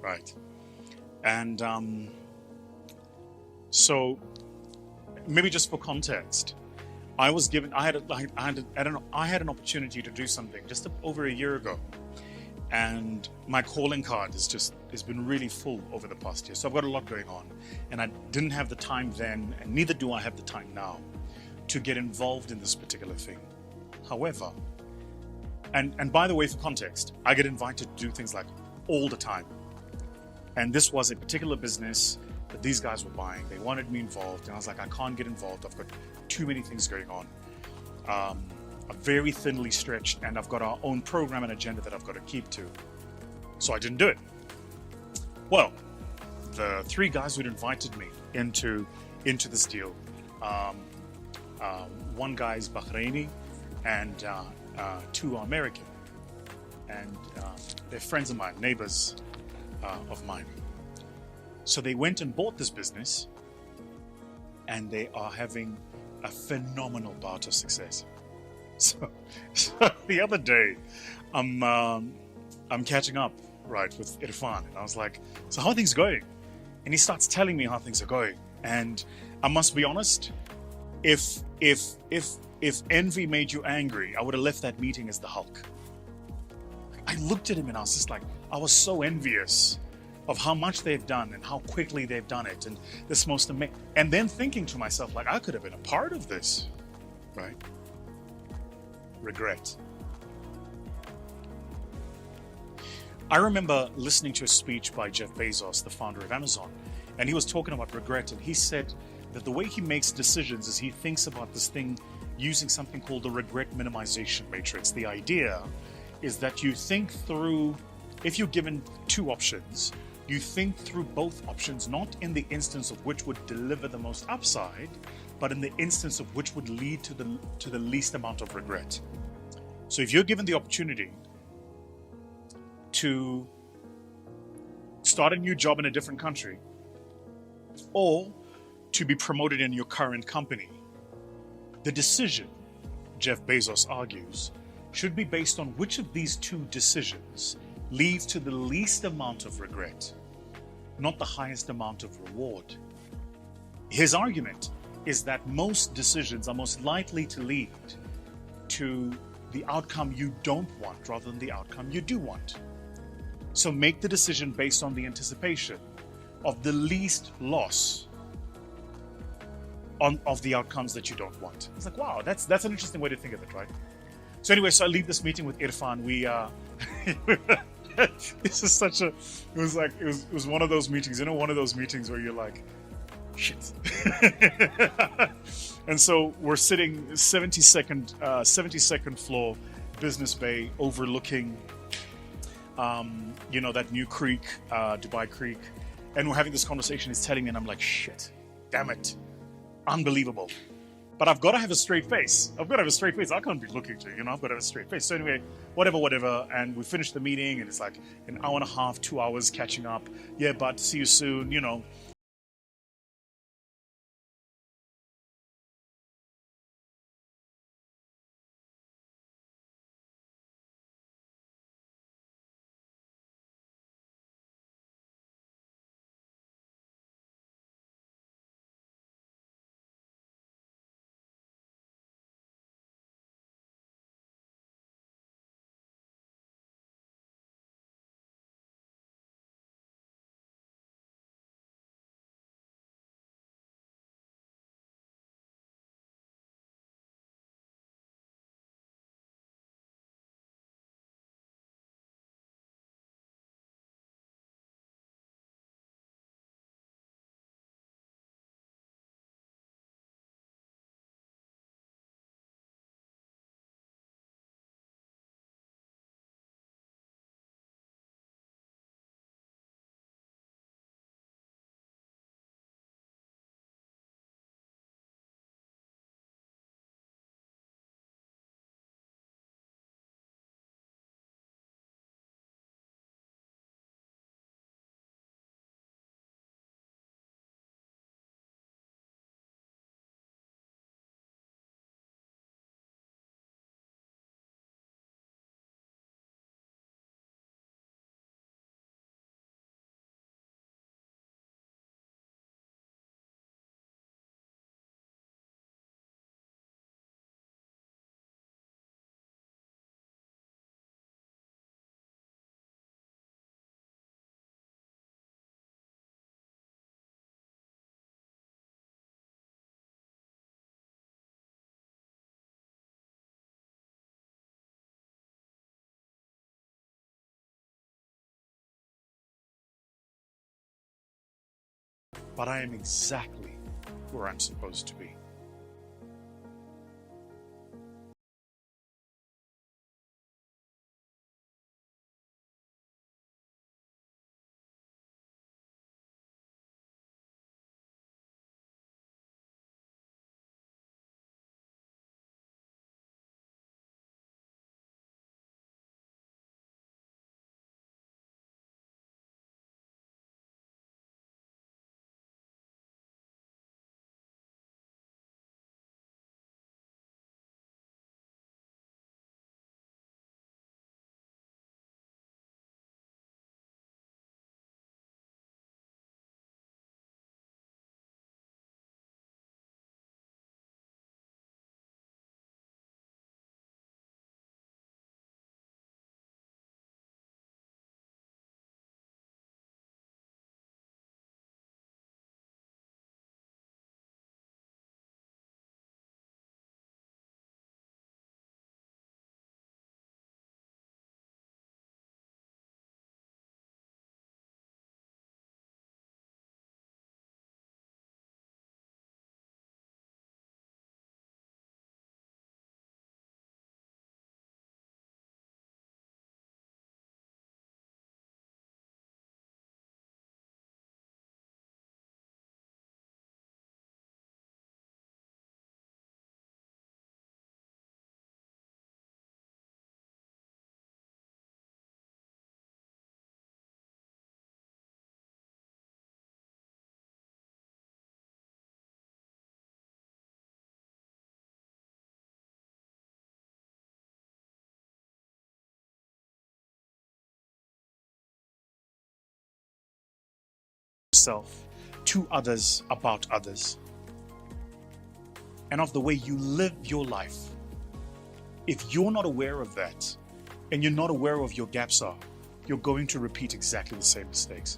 Right. And so maybe just for context, I was given, I had, I had an opportunity to do something just over a year ago, and my calling card has been really full over the past year. So I've got a lot going on, and I didn't have the time then, and neither do I have the time now, to get involved in this particular thing. However, and by the way, for context, I get invited to do things like all the time. And this was a particular business that these guys were buying. They wanted me involved, and I was like, I can't get involved. I've got too many things going on. I'm very thinly stretched, and I've got our own program and agenda that I've got to keep to. So I didn't do it. Well, the three guys who'd invited me into this deal, one guy's Bahraini, and two are American, and they're friends of mine, neighbors of mine. So they went and bought this business, and they are having a phenomenal bout of success. So the other day, I'm catching up, right, with Irfan, and I was like, "So how are things going?" And he starts telling me how things are going, and I must be honest, if envy made you angry, I would have left that meeting as the Hulk. I looked at him and I was just like, I was so envious of how much they've done and how quickly they've done it, and this most amazing. And then thinking to myself, like, I could have been a part of this, right? Regret. I remember listening to a speech by Jeff Bezos, the founder of Amazon, and he was talking about regret, and he said that the way he makes decisions is he thinks about this thing using something called the regret minimization matrix. The idea is that you think through, if you're given two options, you think through both options, not in the instance of which would deliver the most upside, but in the instance of which would lead to the least amount of regret. So if you're given the opportunity to start a new job in a different country, or to be promoted in your current company, the decision, Jeff Bezos argues, should be based on which of these two decisions leads to the least amount of regret, not the highest amount of reward. His argument is that most decisions are most likely to lead to the outcome you don't want rather than the outcome you do want. So make the decision based on the anticipation of the least loss of the outcomes that you don't want. It's like, wow, that's an interesting way to think of it, right? So anyway, so I leave this meeting with Irfan. We this is such a, it was one of those meetings, one of those meetings where you're like, shit. And so we're sitting 72nd floor, Business Bay, overlooking that new creek, Dubai Creek, and we're having this conversation. He's telling me, and I'm like, shit, damn it, unbelievable. But I've got to have a straight face. I can't be looking to, I've got to have a straight face. So anyway, whatever. And we finished the meeting, and it's like an hour and a half, 2 hours catching up. Yeah, but see you soon, but I am exactly where I'm supposed to be. Yourself to others about others, and of the way you live your life. If you're not aware of that, and you're not aware of your gaps are, you're going to repeat exactly the same mistakes.